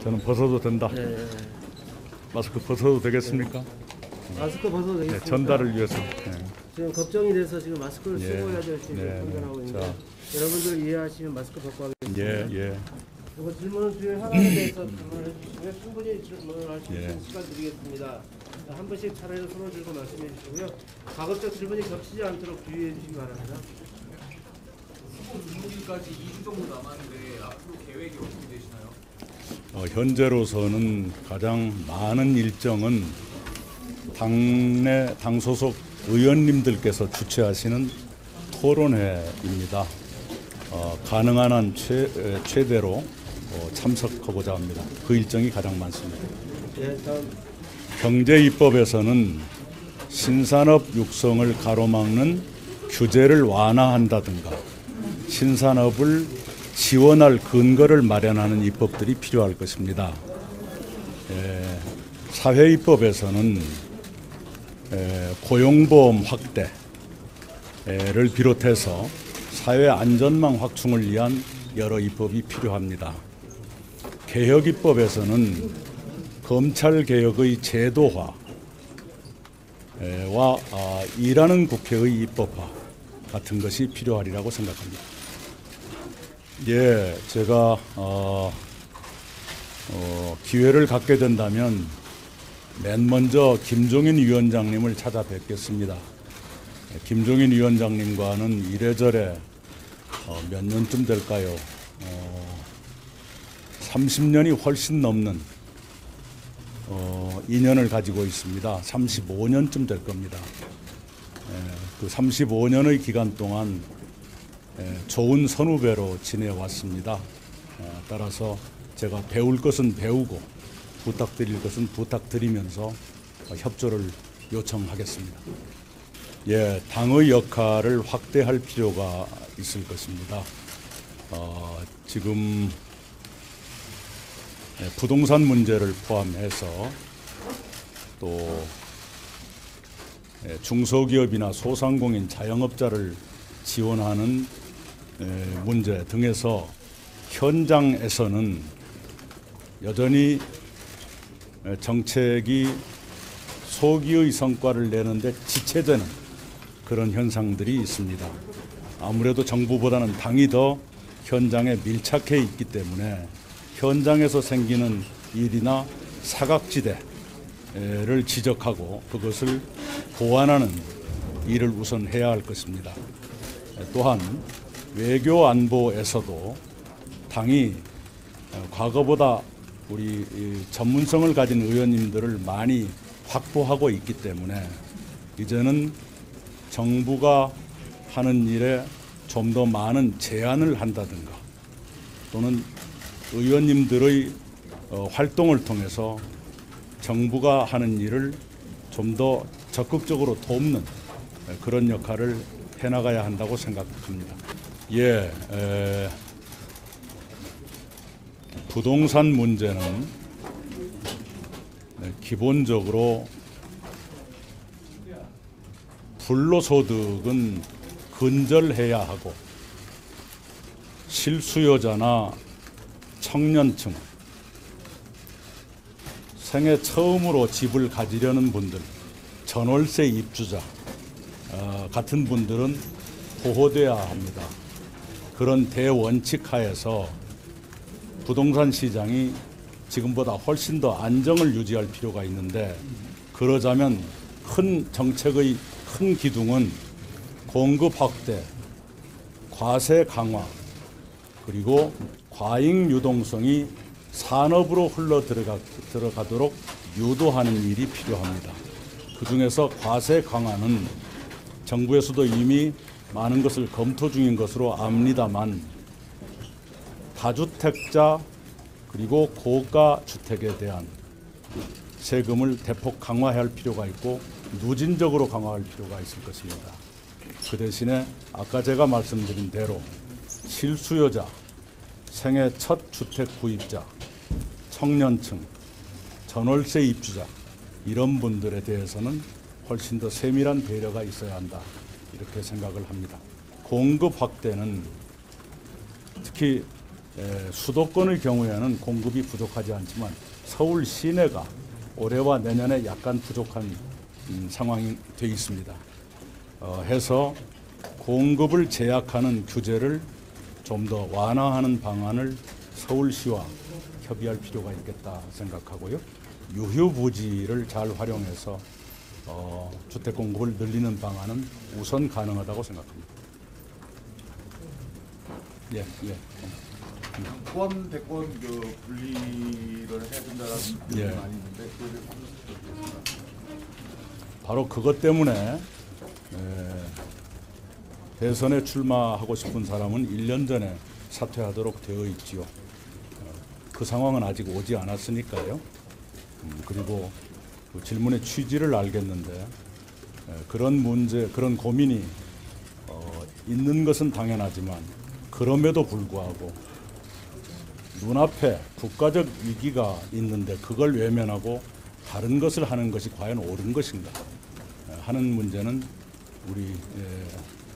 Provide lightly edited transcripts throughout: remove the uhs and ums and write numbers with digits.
저는 벗어도 된다. 네. 마스크 벗어도 되겠습니까? 마스크 벗어도 네, 되겠습니까? 전달을 위해서. 네. 지금 걱정이 돼서 지금 마스크를 예. 쓰고 해야 될지 네. 판단하고 있는데 자. 여러분들 이해하시면 마스크 벗고 하겠습니다. 예. 이거 질문 수요 하나에 대해서 질문을 해주시면 충분히 질문을 할 수 있는 시간 드리겠습니다. 한 분씩 차례로 손을 들고 말씀해 주시고요. 가급적 질문이 겹치지 않도록 주의해 주시기 바랍니다. 질문까지 2주 정도 남았는데 앞으로 계획이 어떻게 되시나요? 현재로서는 가장 많은 일정은 당 소속 의원님들께서 주최하시는 토론회입니다. 가능한 한 최대로 참석하고자 합니다. 그 일정이 가장 많습니다. 예, 다음. 경제입법에서는 신산업 육성을 가로막는 규제를 완화한다든가 신산업을 지원할 근거를 마련하는 입법들이 필요할 것입니다. 사회입법에서는 고용보험 확대를 비롯해서 사회 안전망 확충을 위한 여러 입법이 필요합니다. 개혁입법에서는 검찰개혁의 제도화와 일하는 국회의 입법화 같은 것이 필요하리라고 생각합니다. 예, 제가 기회를 갖게 된다면 맨 먼저 김종인 위원장님을 찾아뵙겠습니다. 김종인 위원장님과는 이래저래 몇 년쯤 될까요? 30년이 훨씬 넘는 인연을 가지고 있습니다. 35년쯤 될 겁니다. 그 35년의 기간 동안 좋은 선후배로 지내왔습니다. 따라서 제가 배울 것은 배우고 부탁드릴 것은 부탁드리면서 협조를 요청하겠습니다. 예, 당의 역할을 확대할 필요가 있을 것입니다. 지금 부동산 문제를 포함해서 또 중소기업이나 소상공인 자영업자를 지원하는 문제 등에서 현장에서는 여전히 정책이 소기의 성과를 내는데 지체되는 그런 현상들이 있습니다. 아무래도 정부보다는 당이 더 현장에 밀착해 있기 때문에 현장에서 생기는 일이나 사각지대를 지적하고 그것을 보완하는 일을 우선 해야 할 것입니다. 또한 외교 안보에서도 당이 과거보다 우리 전문성을 가진 의원님들을 많이 확보하고 있기 때문에 이제는 정부가 하는 일에 좀 더 많은 제안을 한다든가 또는 의원님들의 활동을 통해서 정부가 하는 일을 좀 더 적극적으로 돕는 그런 역할을 해나가야 한다고 생각합니다. 예, 부동산 문제는 기본적으로 불로소득은 근절해야 하고 실수요자나 청년층, 생애 처음으로 집을 가지려는 분들, 전월세 입주자 같은 분들은 보호돼야 합니다. 그런 대원칙 하에서 부동산 시장이 지금보다 훨씬 더 안정을 유지할 필요가 있는데 그러자면 큰 정책의 큰 기둥은 공급 확대, 과세 강화, 그리고 과잉 유동성이 산업으로 흘러 들어가도록 유도하는 일이 필요합니다. 그중에서 과세 강화는 정부에서도 이미 많은 것을 검토 중인 것으로 압니다만 다주택자 그리고 고가 주택에 대한 세금을 대폭 강화해야 할 필요가 있고 누진적으로 강화할 필요가 있을 것입니다. 그 대신에 아까 제가 말씀드린 대로 실수요자, 생애 첫 주택 구입자, 청년층, 전월세 입주자 이런 분들에 대해서는 훨씬 더 세밀한 배려가 있어야 한다 이렇게 생각을 합니다. 공급 확대는 특히 수도권의 경우에는 공급이 부족하지 않지만 서울 시내가 올해와 내년에 약간 부족한 상황이 되어 있습니다. 해서 공급을 제약하는 규제를 좀 더 완화하는 방안을 서울시와 협의할 필요가 있겠다 생각하고요. 유휴부지를 잘 활용해서 주택 공급을 늘리는 방안은 우선 가능하다고 생각합니다. 예. 권 대권 그 분리를 해야 된다는 예. 의견이 많이 있는데 그거에 대해서 어떻게 보십니까? 바로 그것 때문에 대선에 출마하고 싶은 사람은 1년 전에 사퇴하도록 되어 있지요. 그 상황은 아직 오지 않았으니까요. 그리고 그 질문의 취지를 알겠는데 그런 문제, 그런 고민이 있는 것은 당연하지만 그럼에도 불구하고 눈앞에 국가적 위기가 있는데 그걸 외면하고 다른 것을 하는 것이 과연 옳은 것인가 하는 문제는 우리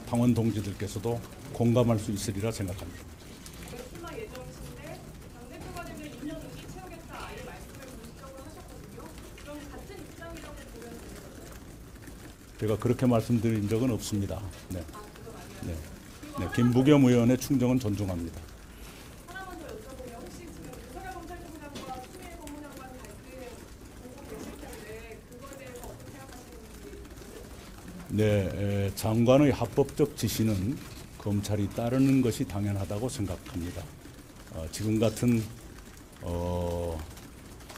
당원 동지들께서도 공감할 수 있으리라 생각합니다. 출마 예정이신데 당대표가 되면 2년 동기 채우겠다 아예 말씀을 공식적으로 하셨거든요. 그럼 같은 입장이라고 보면 되는 거죠? 제가 그렇게 말씀드린 적은 없습니다. 네. 김부겸 의원의 충정은 존중합니다. 하나만 더 여쭤보면 혹시 지금 윤석열 검찰총장과 추미애 법무장관 갈등 보고 계실 텐데 그거에 대해서 어떻게 생각하시는지. 네, 장관의 합법적 지시는 검찰이 따르는 것이 당연하다고 생각합니다. 지금 같은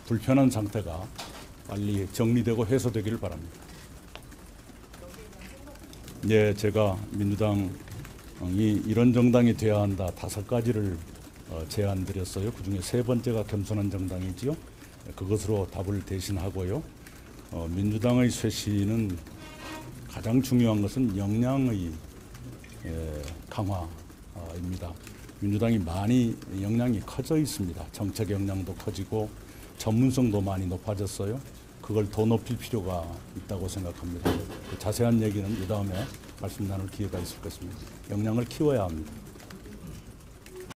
불편한 상태가 빨리 정리되고 해소되기를 바랍니다. 네, 제가 민주당이 이런 정당이 되어야 한다 5가지를 제안드렸어요. 그중에 3번째가 겸손한 정당이지요. 그것으로 답을 대신하고요. 민주당의 쇄신은 가장 중요한 것은 역량의 강화입니다. 민주당이 많이 역량이 커져 있습니다. 정책 역량도 커지고 전문성도 많이 높아졌어요. 그걸 더 높일 필요가 있다고 생각합니다. 그 자세한 얘기는 이 다음에 말씀 나눌 기회가 있을 것입니다. 역량을 키워야 합니다.